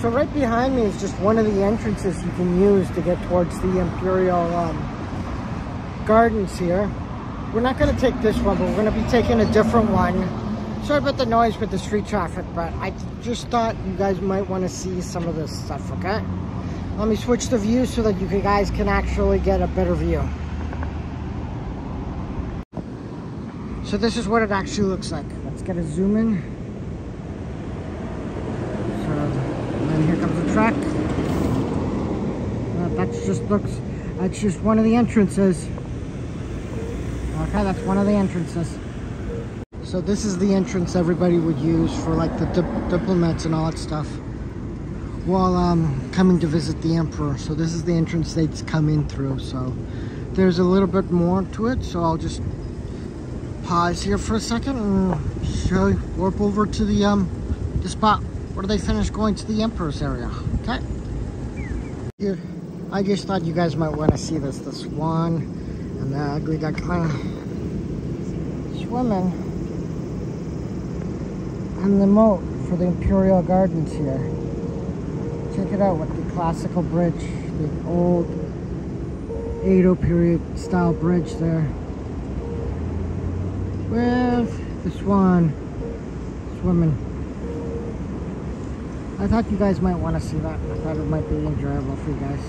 So right behind me is just one of the entrances you can use to get towards the Imperial Gardens here. We're not going to take this one, but we're going to be taking a different one. Sorry about the noise with the street traffic, but I just thought you guys might want to see some of this stuff, okay? Let me switch the view so that you guys can actually get a better view. So this is what it actually looks like. Let's get a zoom in. So, and then here comes the track. That's just one of the entrances. Okay, that's one of the entrances. So this is the entrance everybody would use for like the diplomats and all that stuff while coming to visit the emperor. So this is the entrance they'd come in through. So there's a little bit more to it, so I'll just pause here for a second and warp over to the spot where they finish going to the emperor's area. Okay, here I just thought you guys might want to see this. The swan and the ugly duckling swimming and the moat for the Imperial Gardens here. Check it out with the classical bridge, the old Edo period style bridge there, with the swan swimming. I thought you guys might want to see that. I thought it might be enjoyable for you guys.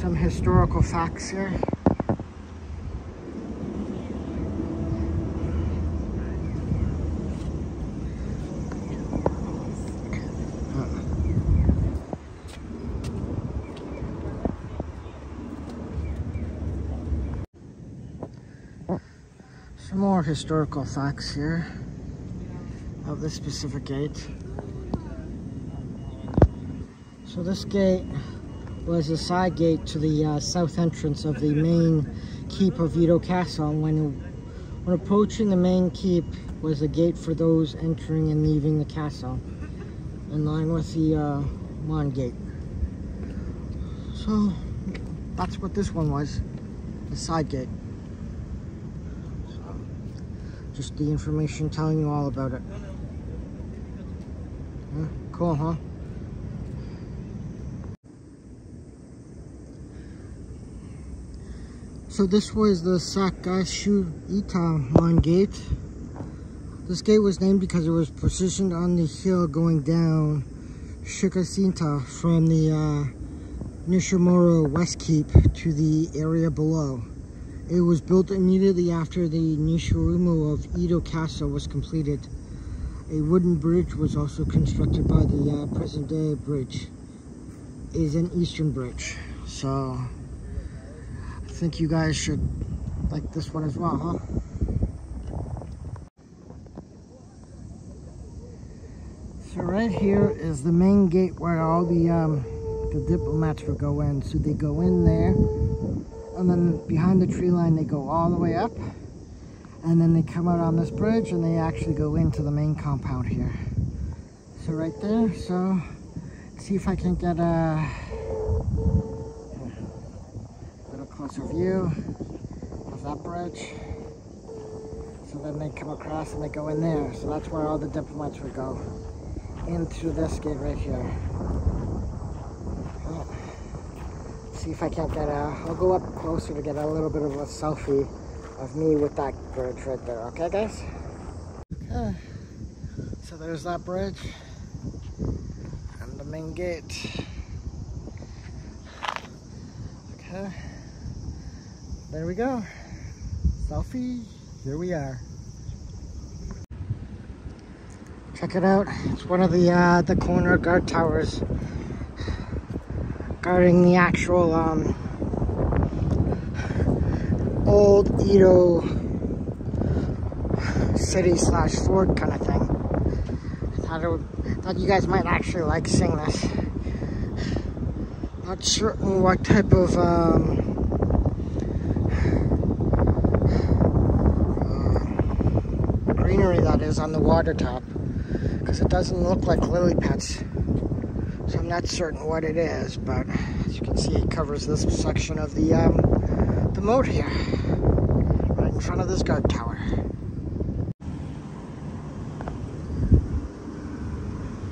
Some historical facts here. Some more historical facts here of this specific gate. So this gate was a side gate to the south entrance of the main keep of Edo Castle. When approaching the main keep was a gate for those entering and leaving the castle, in line with the Mon Gate. So that's what this one was, the side gate. So, just the information telling you all about it. Yeah, cool, huh? So this was the Sakashu-ita Mon Gate. This gate was named because it was positioned on the hill going down Shikasinta from the Nishimura West Keep to the area below. It was built immediately after the Nishirumu of Edo Castle was completed. A wooden bridge was also constructed by the present day bridge. It is an eastern bridge. So I think you guys should like this one as well, huh? So right here is the main gate where all the diplomats would go in. So they go in there, and then behind the tree line they go all the way up, and then they come out on this bridge and they actually go into the main compound here. So right there, so let's see if I can get a closer view of that bridge. So then they come across and they go in there. So that's where all the diplomats would go, in through this gate right here. See if I can't get I'll go up closer to get a little bit of a selfie of me with that bridge right there. Okay, guys? Okay. So there's that bridge and the main gate. Okay. There we go. Selfie. Here we are. Check it out. It's one of the corner guard towers guarding the actual old Edo city slash fort kind of thing. I thought you guys might actually like seeing this. Not certain what type of greenery that is on the water top, because it doesn't look like lily pads. So I'm not certain what it is, but As you can see, it covers this section of the moat here, right in front of this guard tower.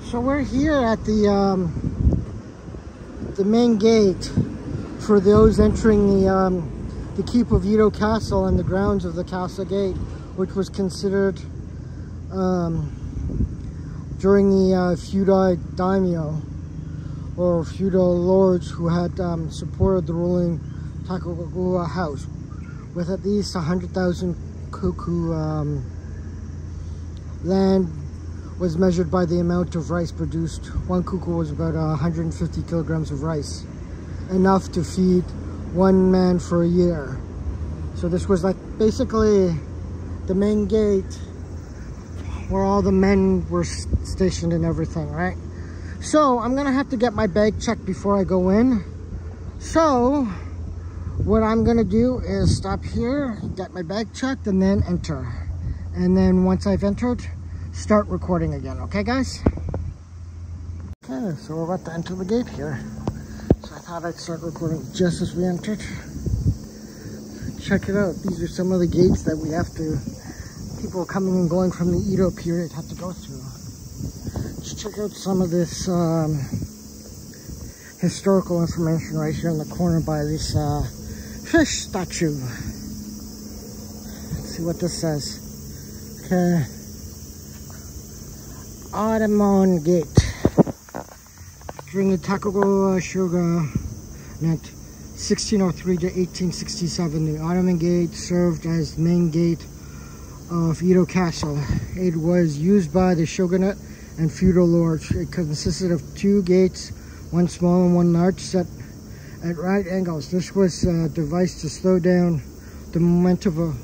So we're here at the main gate for those entering the keep of Edo Castle and the grounds of the castle gate, which was considered during the feudal daimyo or feudal lords who had supported the ruling Tokugawa house with at least 100,000 koku. Land was measured by the amount of rice produced. One koku was about 150 kilograms of rice, enough to feed one man for a year. So this was like basically the main gate where all the men were stationed and everything, right? So I'm gonna have to get my bag checked before I go in. So what I'm gonna do is stop here, get my bag checked, and then enter. And then once I've entered, start recording again, okay guys? Okay, so we're about to enter the gate here. So I thought I'd start recording just as we entered. Check it out, these are some of the gates that we have to, people coming and going from the Edo period have to go through. Just check out some of this historical information right here in the corner by this fish statue. Let's see what this says. Okay. Ottoman Gate. During the Tokugawa shogunate 1603 to 1867, the Ottoman Gate served as the main gate of Edo Castle. It was used by the shogunate and feudal lords. It consisted of two gates, one small and one large, set at right angles. This was a device to slow down the momentum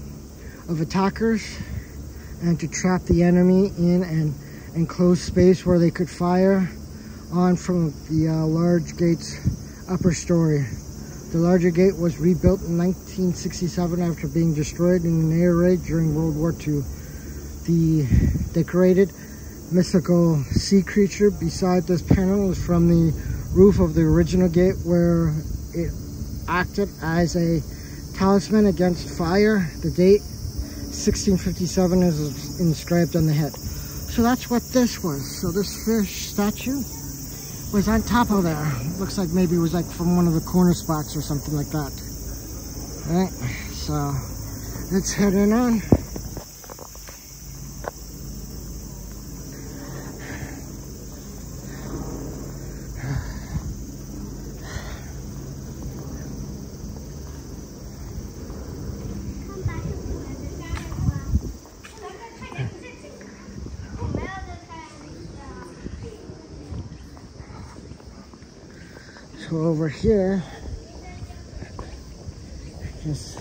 of attackers and to trap the enemy in an enclosed space where they could fire on from the large gate's upper story. The larger gate was rebuilt in 1967 after being destroyed in an air raid during World War II. The decorated mythical sea creature beside this panel is from the roof of the original gate, where it acted as a talisman against fire. The date 1657 is inscribed on the head. So that's what this was. So this fish statue was on top of there. Looks like maybe it was like from one of the corner spots or something like that. All right, so let's head on. So over here, just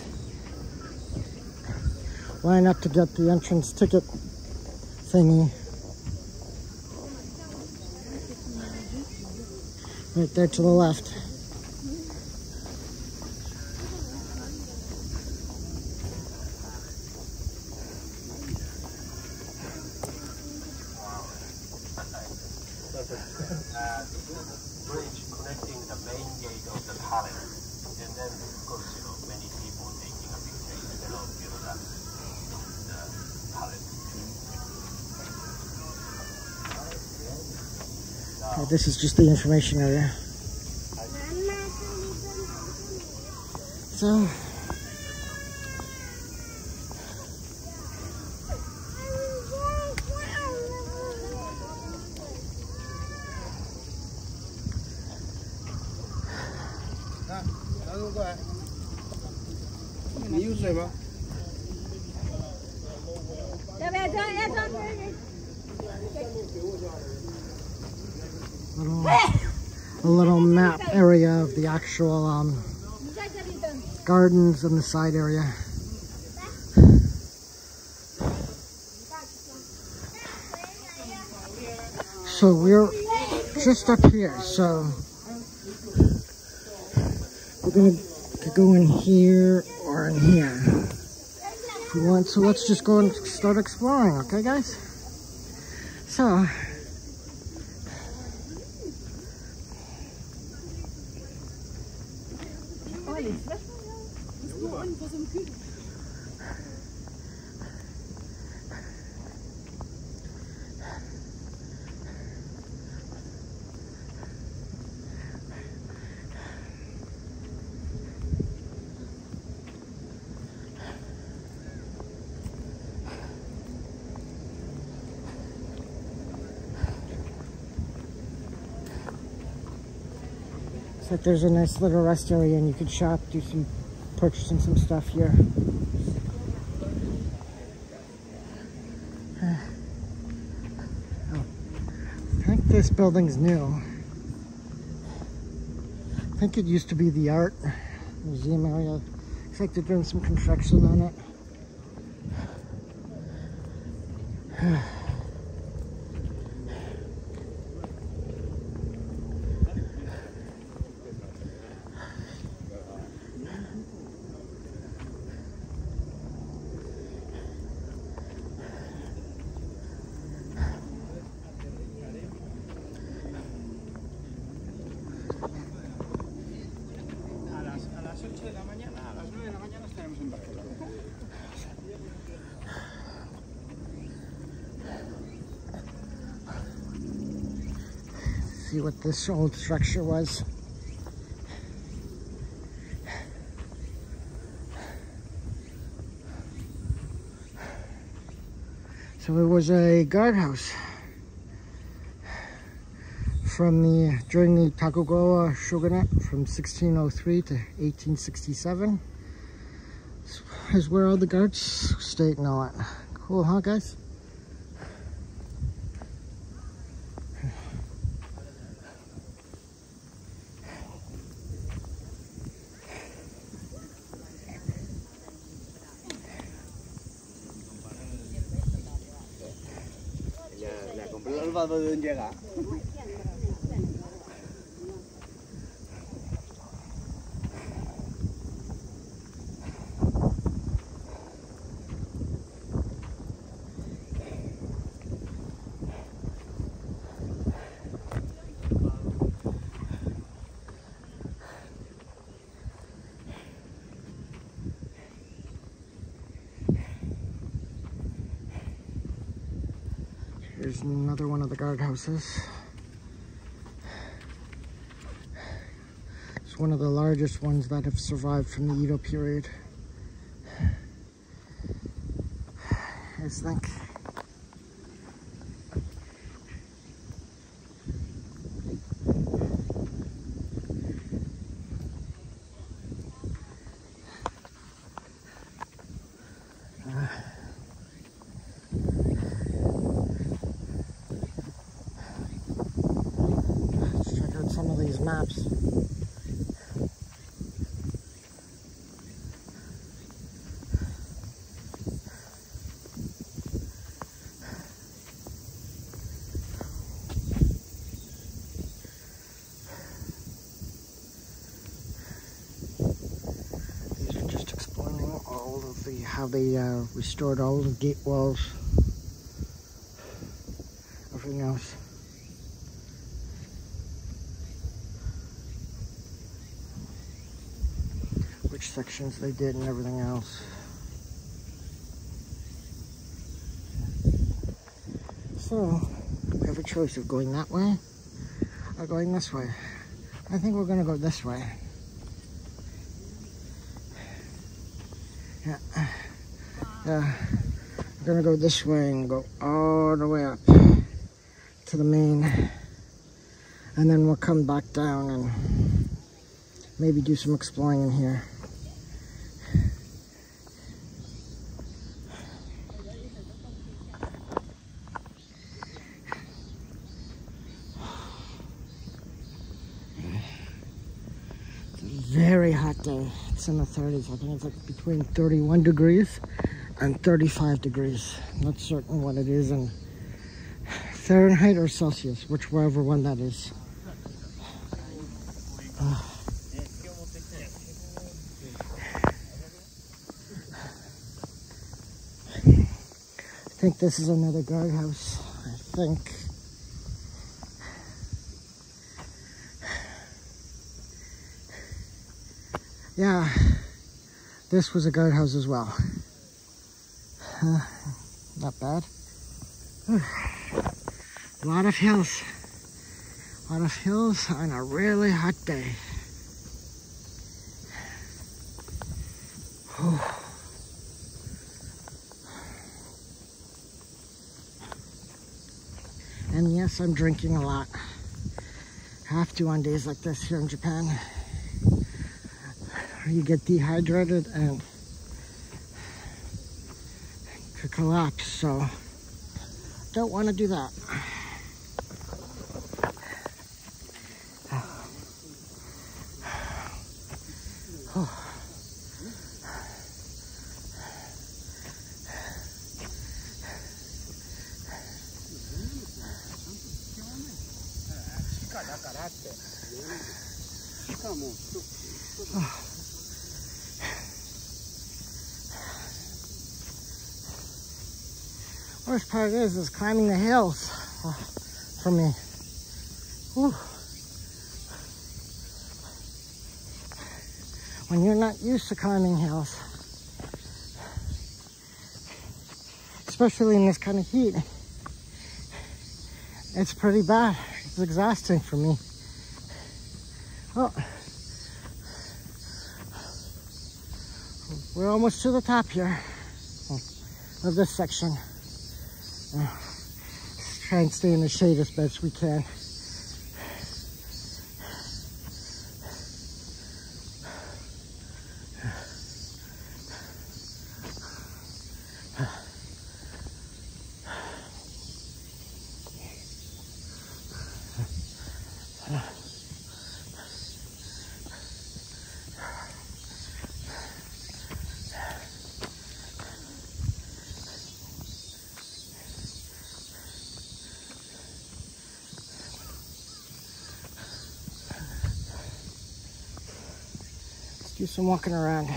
line up to get the entrance ticket thingy. Right there to the left. Bridge connecting the main gate of the palace, and then of course many people taking a picture instead of the palace. Okay, this is just the information area. So a little map area of the actual gardens and the side area. So we're just up here, so we're gonna go in here or in here if we want. So let's just go and start exploring, okay guys? So Looks like there's a nice little rest area and you could shop, do some purchasing some stuff here. Oh, I think this building's new. I think it used to be the art museum area. Looks like they're doing some construction on it. See what this old structure was. So it was a guardhouse from during the Tokugawa shogunate from 1603 to 1867. This is where all the guards stayed and all that. Cool, huh, guys? Here's another one of the guardhouses. It's one of the largest ones that have survived from the Edo period. I think. Some of these maps. These are just explaining all of the how they restored all the gate walls, everything else. Which sections they did and everything else. So, we have a choice of going that way or going this way. I think we're gonna go this way. Yeah. We're gonna go this way and go all the way up to the main. And then we'll come back down and maybe do some exploring in here. Very hot day. It's in the 30s. I think it's like between 31 degrees and 35 degrees. Not certain what it is in Fahrenheit or Celsius, whichever one that is. I think this is another guardhouse. I think. Yeah, this was a guardhouse as well. Not bad. Whew. A lot of hills. A lot of hills on a really hot day. Whew. And yes, I'm drinking a lot. Have to on days like this here in Japan. You get dehydrated and could collapse, so don't want to do that. Oh. Worst part is climbing the hills for me. Whew. When you're not used to climbing hills, especially in this kind of heat, it's pretty bad. It's exhausting for me. Oh, we're almost to the top here of this section. Let's try and stay in the shade as best we can. Do some walking around.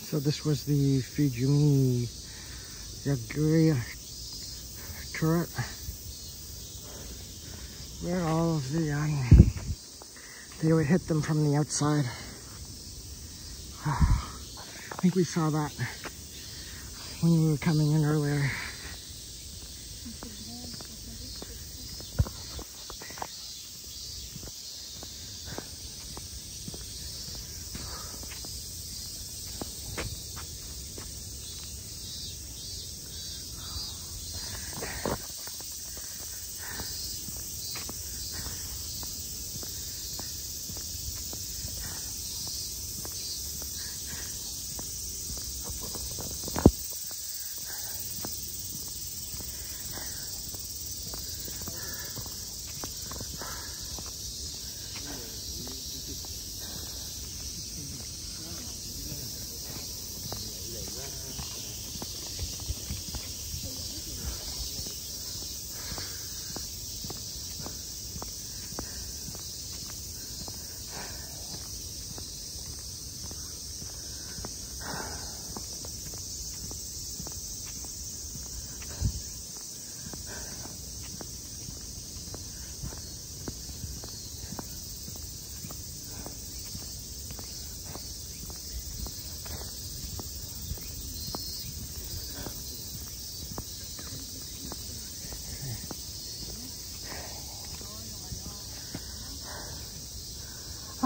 So this was the Fujimi Yaguri turret, where all of the they would hit them from the outside. I think we saw that when we were coming in earlier.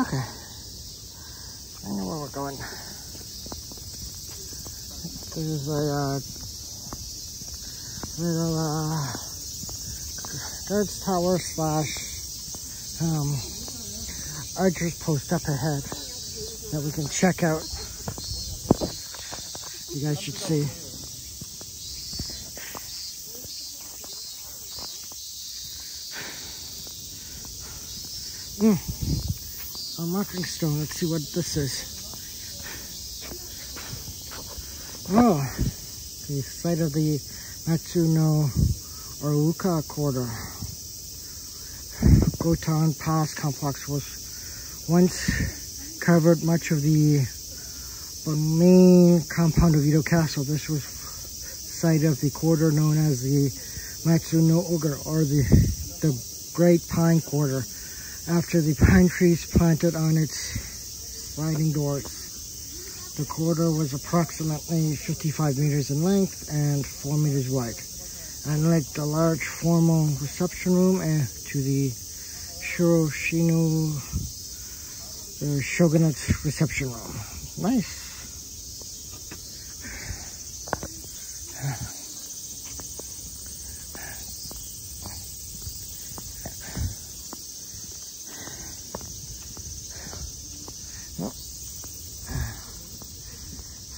Okay. I know where we're going. This is a little guards tower slash archer's post up ahead that we can check out. You guys should see. A marking stone. Let's see what this is. Oh, the site of the Matsuno Oruka quarter. Gotan Palace complex was once covered much of the main compound of Edo Castle. This was site of the quarter known as the Matsuno Oga, or the Great Pine Quarter, after the pine trees planted on its sliding doors. The quarter was approximately 55 meters in length and 4 meters wide, and linked a large formal reception room and to the Shiroshino, the shogunate's reception room. Nice.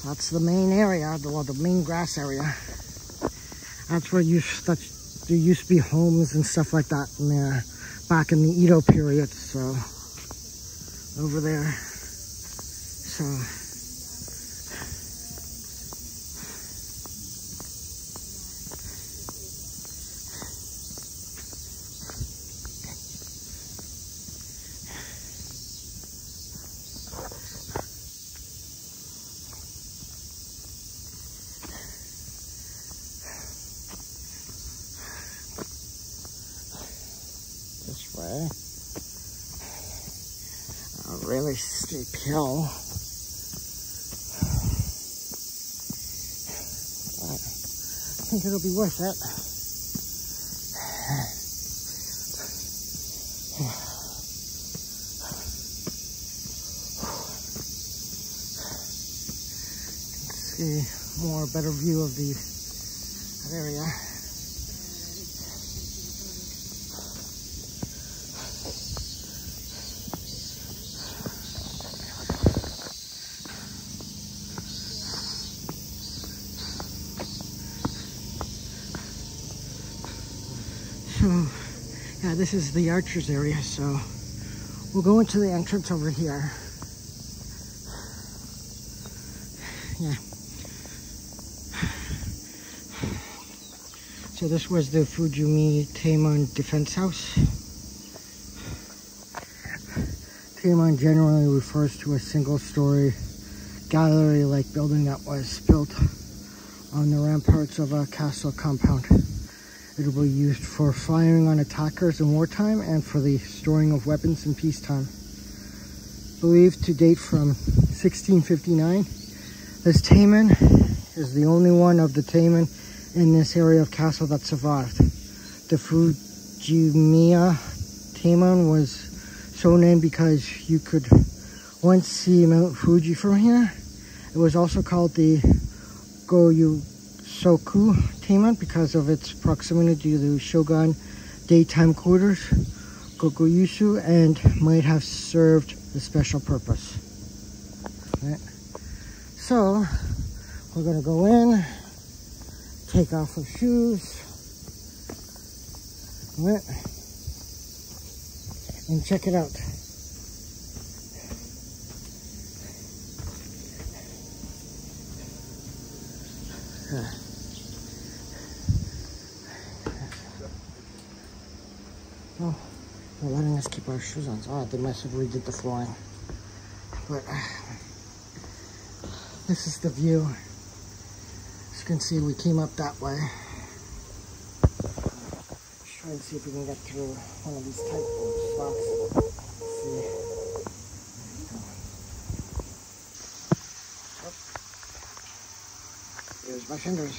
That's the main area, the main grass area. That's where there used to be homes and stuff like that in there back in the Edo period. So over there. So this way, a really steep hill. I think it'll be worth it. See more better view of the area. So, yeah, this is the archers area, so we'll go into the entrance over here. Yeah. So this was the Fujimi Taemon Defense House. Taemon generally refers to a single-story gallery-like building that was built on the ramparts of a castle compound. It will be used for firing on attackers in wartime and for the storing of weapons in peacetime. Believed to date from 1659, this Taemon is the only one of the Taemon in this area of castle that survived. The Fujimiya Taemon was so named because you could once see Mount Fuji from here. It was also called the Goyusoku Taemon because of its proximity to the shogun daytime quarters, Gogoyusu, and might have served a special purpose. Right. So, we're going to go in, take off our shoes, right, and check it out. Oh, they're letting us keep our shoes on. Oh, they must have redid the flooring. But this is the view. As you can see, we came up that way. Let's try and see if we can get through one of these tight spots. Let's see. Oh. Here's my fingers.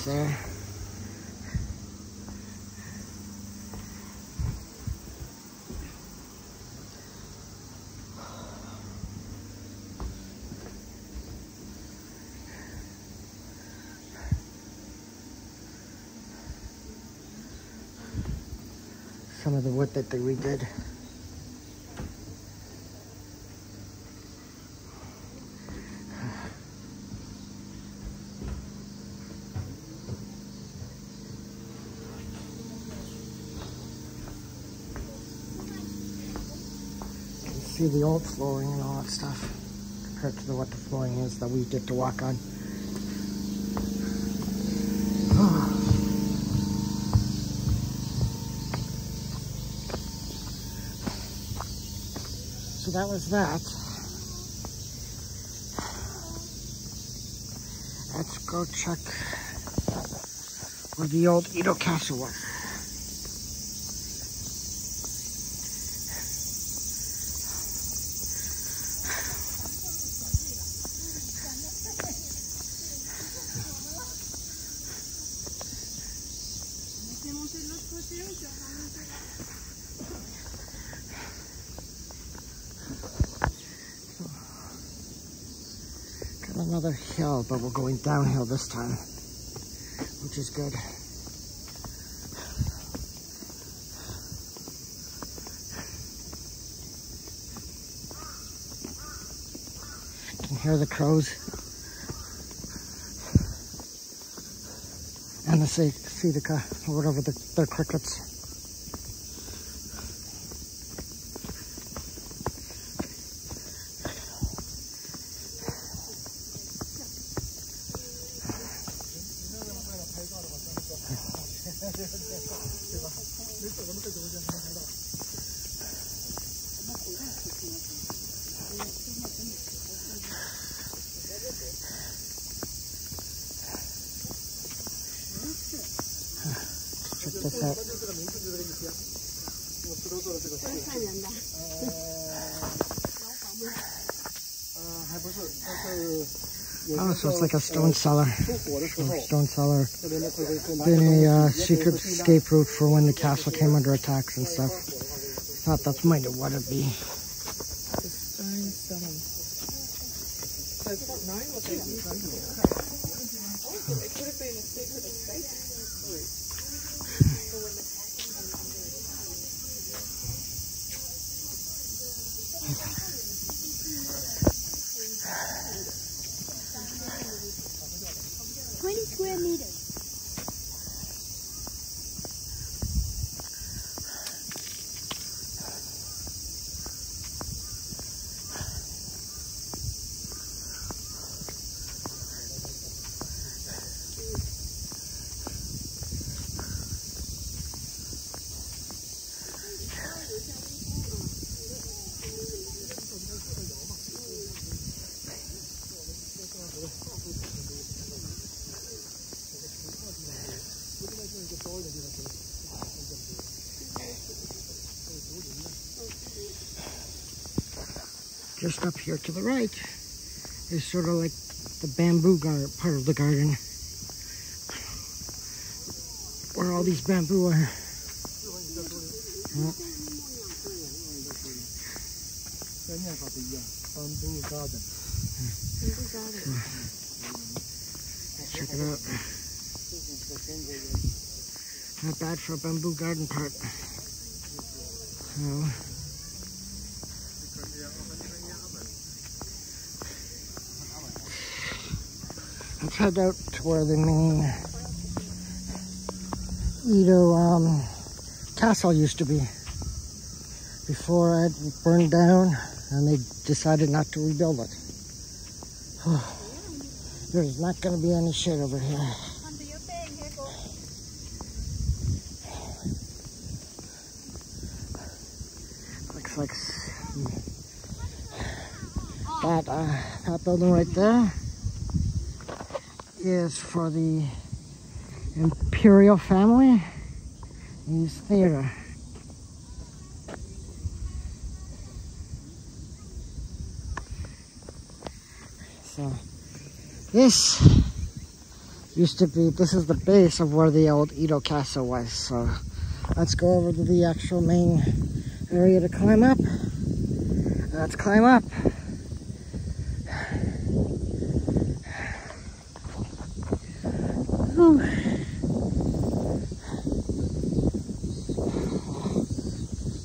there. Some of the wood that they redid. See the old flooring and all that stuff compared to what the flooring is that we get to walk on. So that was that. Let's go check where the old Edo Castle was. Got another hill, but we're going downhill this time, which is good. You can hear the crows and the Sidica, or whatever they're crickets. Check this out. Oh, so it's like a stone cellar. Stone cellar. Been a secret escape route for when the castle came under attacks and stuff. Thought that's might what it'd be. Stone cellar. So it's not known what they used. It could have been a secret escape route. For when the square meters. Just up here to the right is sort of like the bamboo part of the garden, where all these bamboo are. bamboo garden. Check it out. Not bad for a bamboo garden part. So, let's head out to where the main Edo castle used to be before it burned down and they decided not to rebuild it. There's not going to be any shit over here. Looks like that building right there is for the Imperial family. His theater. So this used to be, this is the base of where the old Edo Castle was. So let's go over to the actual main area to climb up. Let's climb up. Whew.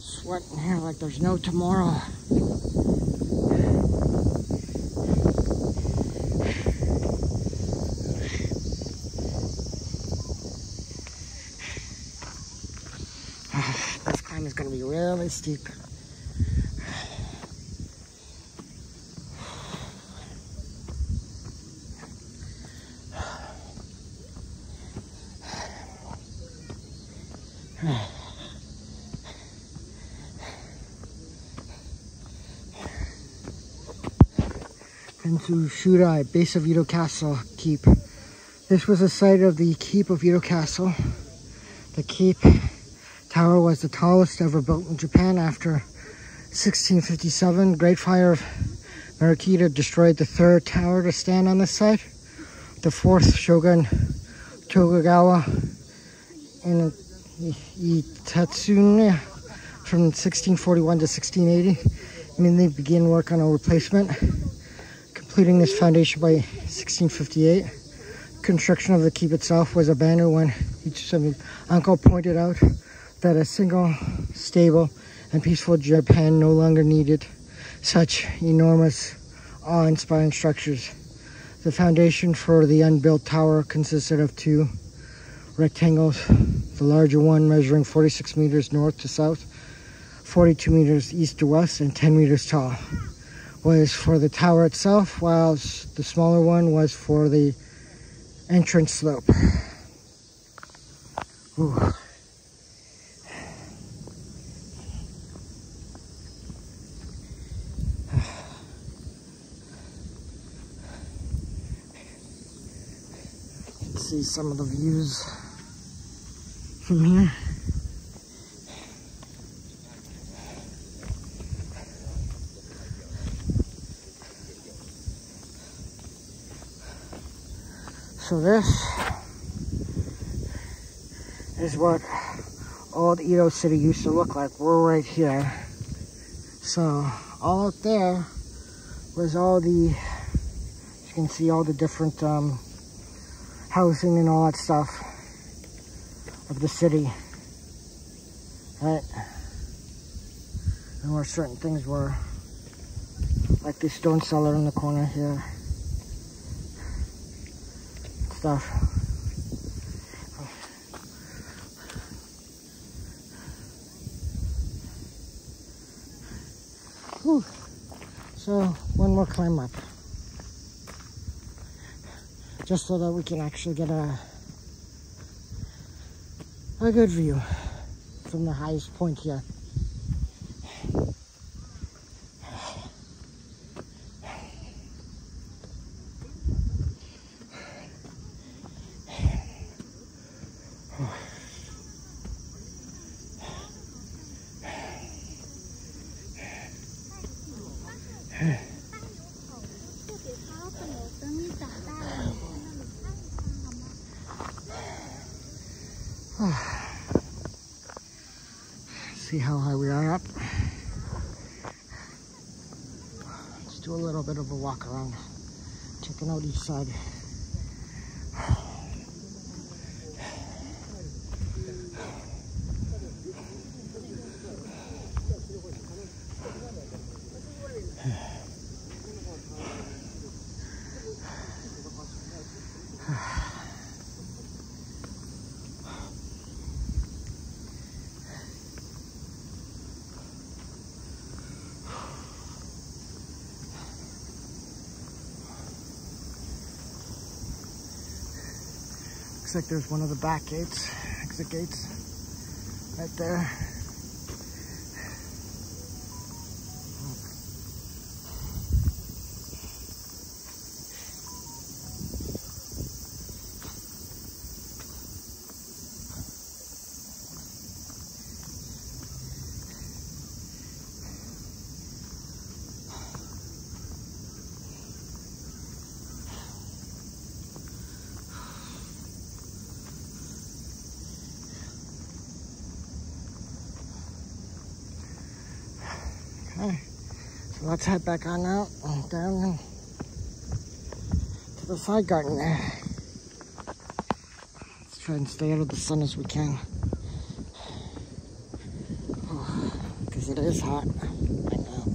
Sweating here like there's no tomorrow. This climb is going to be really steep. Into Shurai, base of Edo Castle Keep. This was the site of the Keep of Edo Castle. The Keep Tower was the tallest ever built in Japan after 1657. Great Fire of Marikita destroyed the third tower to stand on this site. The fourth shogun Tokugawa in Ieyasu from 1641 to 1680 immediately began work on a replacement, completing this foundation by 1658. Construction of the keep itself was abandoned when Ichi's uncle pointed out that a single, stable, and peaceful Japan no longer needed such enormous, awe-inspiring structures. The foundation for the unbuilt tower consisted of two rectangles, the larger one measuring 46 meters north to south, 42 meters east to west, and 10 meters tall, was for the tower itself, while the smaller one was for the entrance slope. Ooh. See some of the views from here. So this is what old Edo City used to look like. We're right here. So all out there was all the, you can see all the different housing and all that stuff of the city, right? And where certain things were, like the stone cellar in the corner here, stuff. Whew. So one more climb up, just so that we can actually get a good view from the highest point here. See how high we are up. Let's do a little bit of a walk around, checking out each side. Looks like there's one of the back gates, exit gates, right there. Okay, so let's head back on out and down to the side garden there. Let's try and stay out of the sun as we can. Because it is hot right now.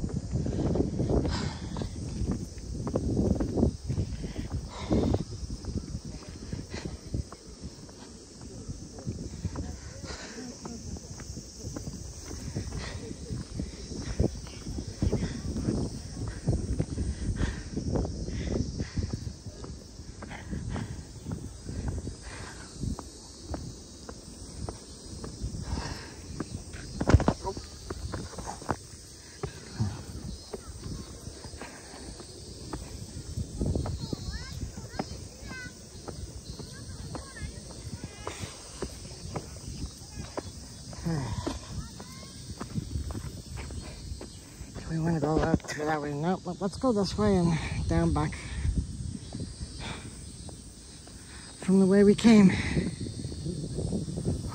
We want to go out through that way. No, let's go this way and down back from the way we came.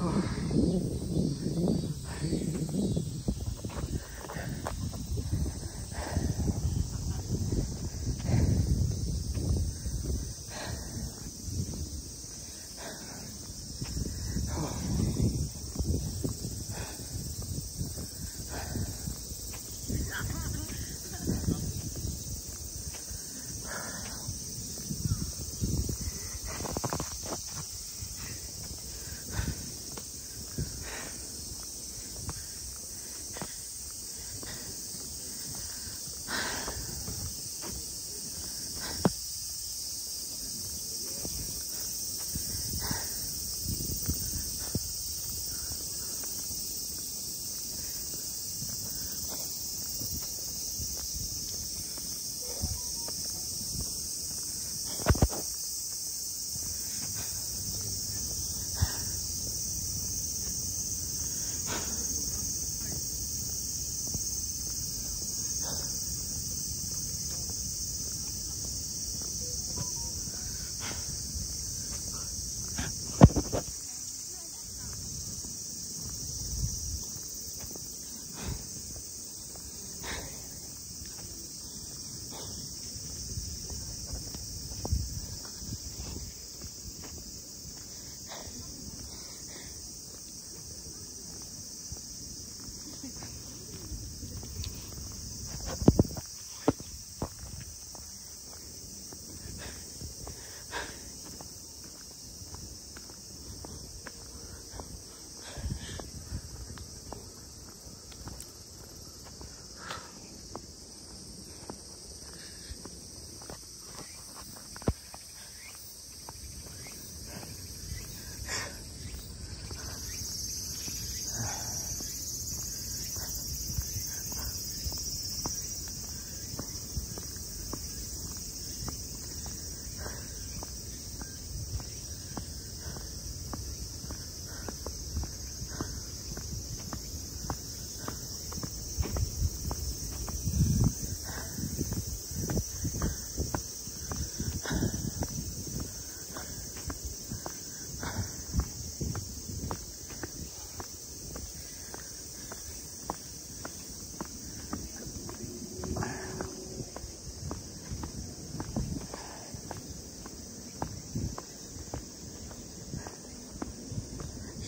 Oh.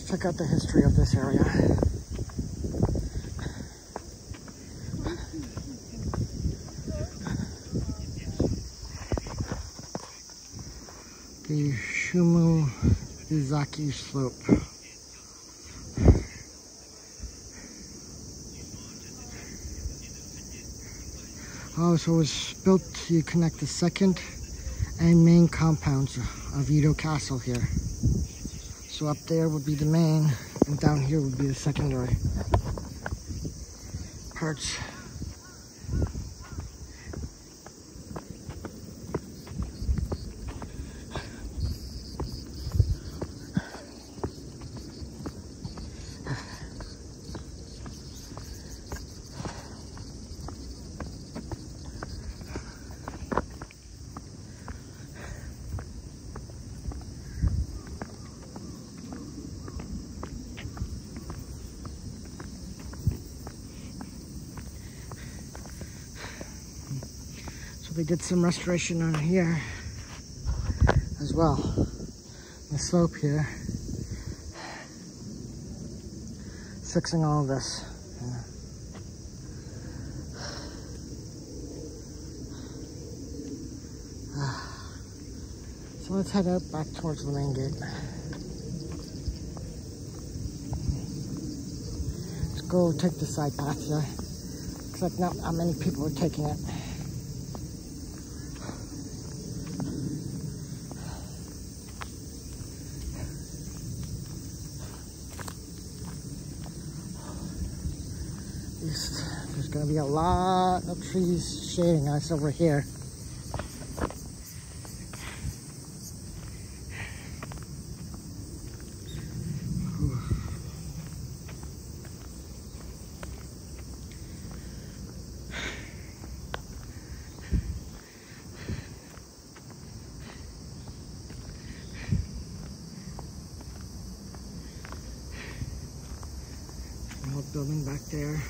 Check out the history of this area. The Shumu Izaki Slope. Oh, so it was built to connect the second and main compounds of Edo Castle here. So up there would be the main, and down here would be the secondary parts. So they did some restoration on here as well. The slope here. Fixing all of this. Yeah. So let's head out back towards the main gate. Let's go take the side path here. Looks like not many people are taking it. There's going to be a lot of trees shading us over here. An old building back there.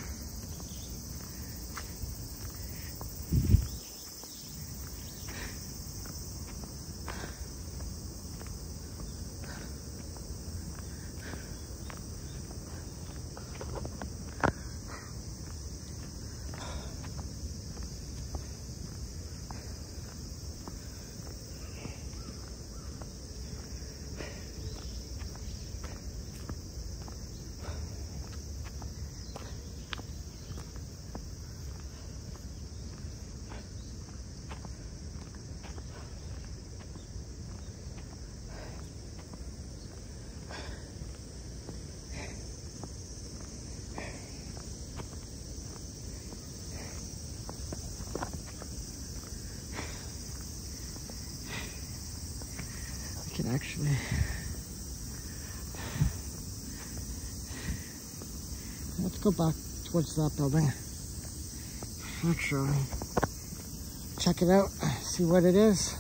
Can actually let's go back towards that building. Actually, check it out, see what it is.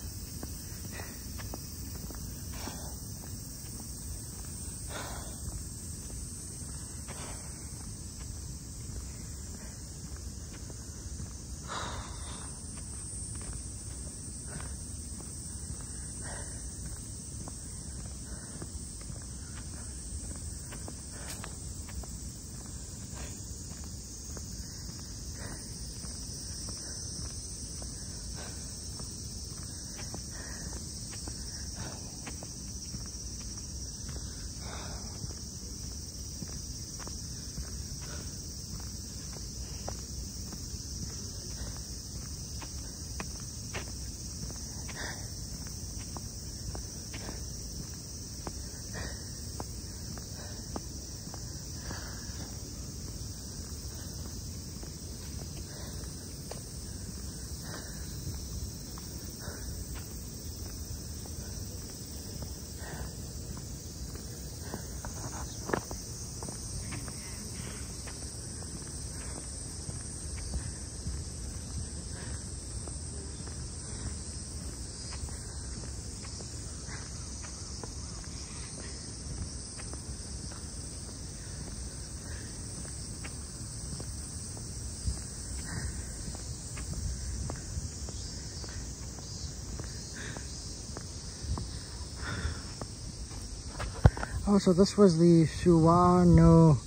Oh, so this was the Suwa no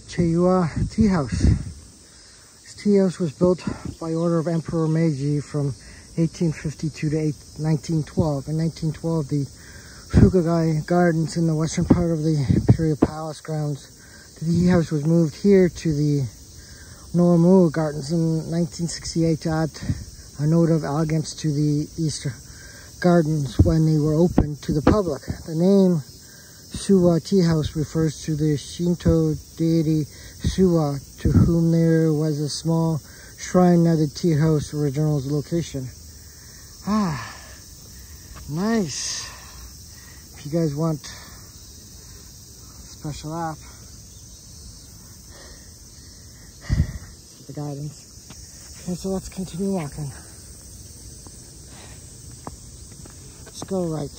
Cheiwa tea house. This tea house was built by order of Emperor Meiji from 1852 to 1912. In 1912, the Fukugai Gardens in the western part of the Imperial Palace grounds, the tea house was moved here to the Noramu Gardens in 1968 to add a note of elegance to the Easter Gardens when they were open to the public. The name Suwa Tea House refers to the Shinto deity Suwa, to whom there was a small shrine near the tea house original location. Ah, nice. If you guys want a special app, the guidance. Okay, so let's continue walking. Let's go right.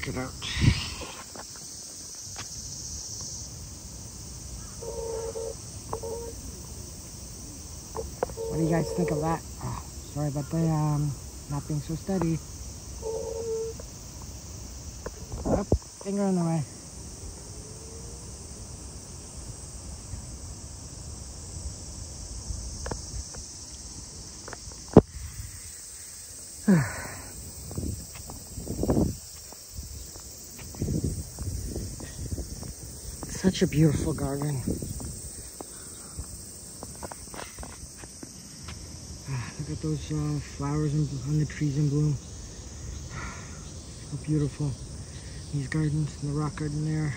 check it out. What do you guys think of that? Oh, sorry about the not being so steady. Oh, finger in the way. Such a beautiful garden. Look at those flowers on the trees in bloom. So beautiful. These gardens and the rock garden there.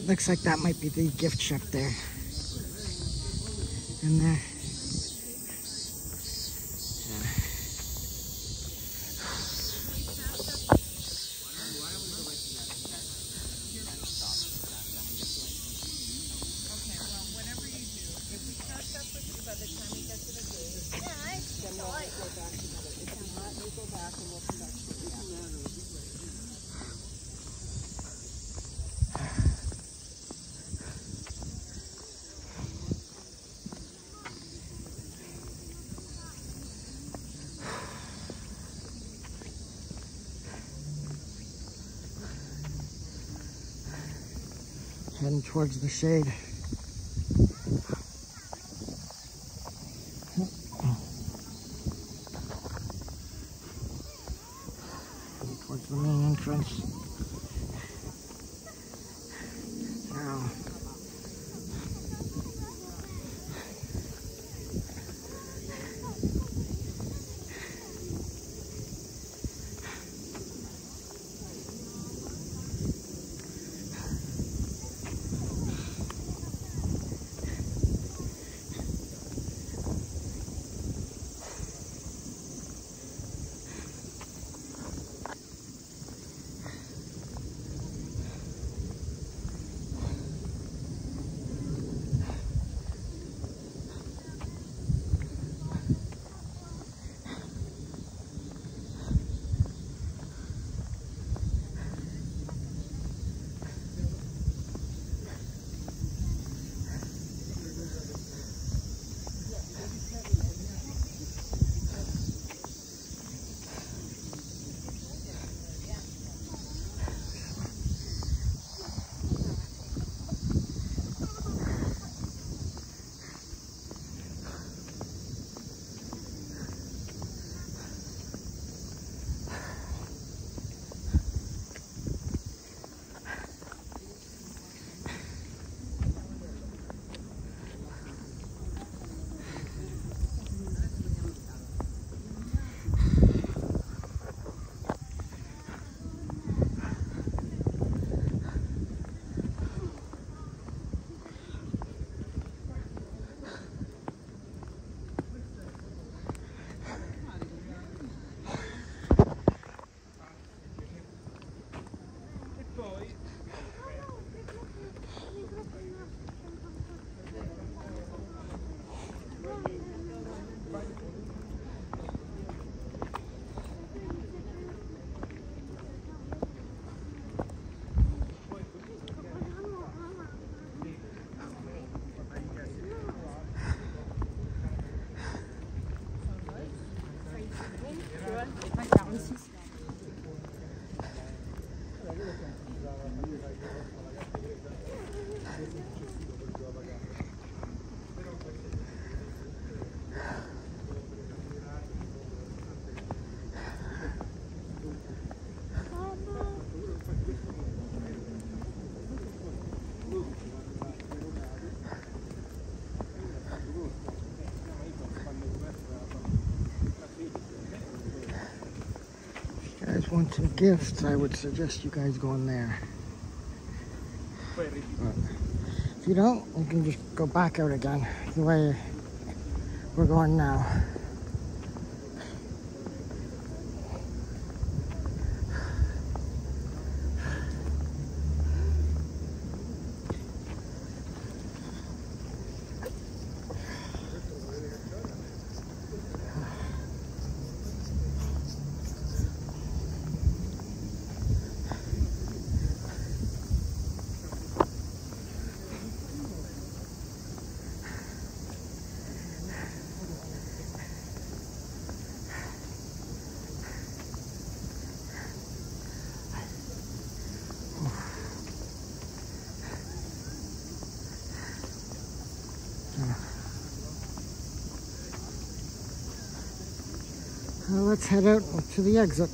Looks like that might be the gift shop there. In there. Heading towards the shade. Heading towards the main entrance. Now, If you guys want some gifts, I would suggest you guys go in there. But if you don't, you can just go back out again, the way we're going now. Let's head out to the exit.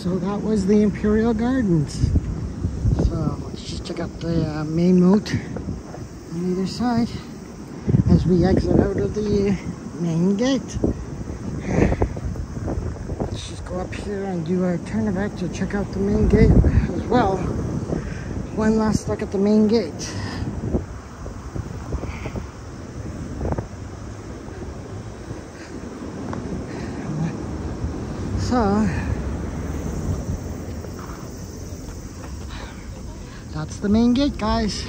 So that was the Imperial Gardens. So let's just check out the main moat on either side as we exit out of the main gate. Let's just go up here and do a turnabout to check out the main gate as well. One last look at the main gate. So that's the main gate, guys.